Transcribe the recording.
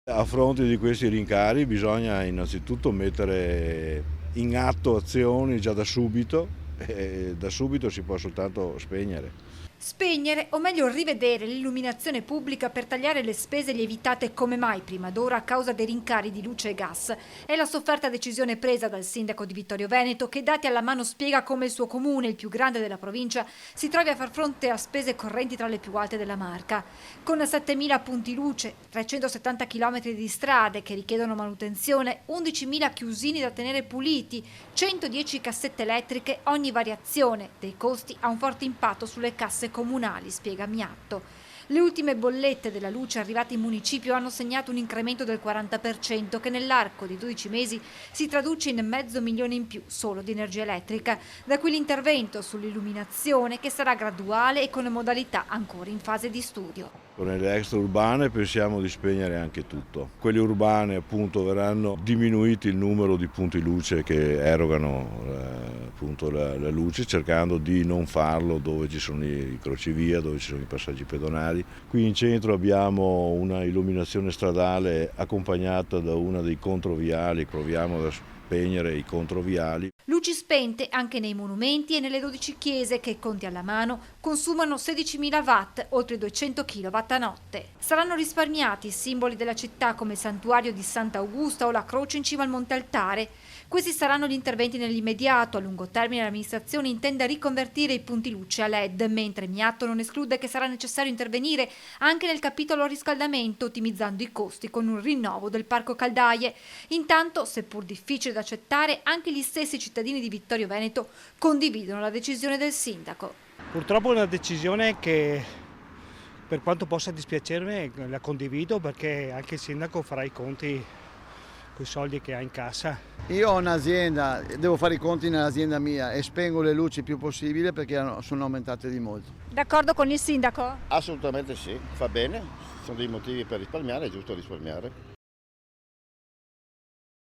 A fronte di questi rincari bisogna innanzitutto mettere in atto azioni già da subito e da subito si può soltanto spegnere. Spegnere, o meglio rivedere l'illuminazione pubblica per tagliare le spese lievitate come mai prima d'ora a causa dei rincari di luce e gas. È la sofferta decisione presa dal sindaco di Vittorio Veneto che dati alla mano spiega come il suo comune, il più grande della provincia, si trovi a far fronte a spese correnti tra le più alte della Marca. Con 7.000 punti luce, 370 km di strade che richiedono manutenzione, 11.000 chiusini da tenere puliti, 110 cassette elettriche, ogni variazione dei costi ha un forte impatto sulle casse comunali, spiega Miatto. Le ultime bollette della luce arrivate in municipio hanno segnato un incremento del 40% che nell'arco di 12 mesi si traduce in $500.000 in più solo di energia elettrica. Da qui l'intervento sull'illuminazione che sarà graduale e con modalità ancora in fase di studio. Nelle extraurbane pensiamo di spegnere anche tutto. Quelle urbane appunto verranno diminuiti il numero di punti luce che erogano appunto la luce, cercando di non farlo dove ci sono i crocevia, dove ci sono i passaggi pedonali. Qui in centro abbiamo una illuminazione stradale accompagnata da una dei controviali, proviamo a spegnere i controviali. Luci spente anche nei monumenti e nelle 12 chiese che, conti alla mano, consumano 16.000 watt, oltre 200 kW a notte. Saranno risparmiati i simboli della città come il santuario di Sant'Augusta o la croce in cima al Monte Altare. Questi saranno gli interventi nell'immediato. A lungo termine l'amministrazione intende riconvertire i punti luce a LED, mentre Miatto non esclude che sarà necessario intervenire anche nel capitolo riscaldamento, ottimizzando i costi con un rinnovo del parco caldaie. Intanto, seppur difficile da accettare, anche gli stessi cittadini di Vittorio Veneto condividono la decisione del sindaco. Purtroppo è una decisione che, per quanto possa dispiacermi, la condivido perché anche il sindaco farà i conti con i soldi che ha in cassa. Io ho un'azienda, devo fare i conti nell'azienda mia e spengo le luci il più possibile perché sono aumentate di molto. D'accordo con il sindaco? Assolutamente sì, fa bene, sono dei motivi per risparmiare, è giusto risparmiare.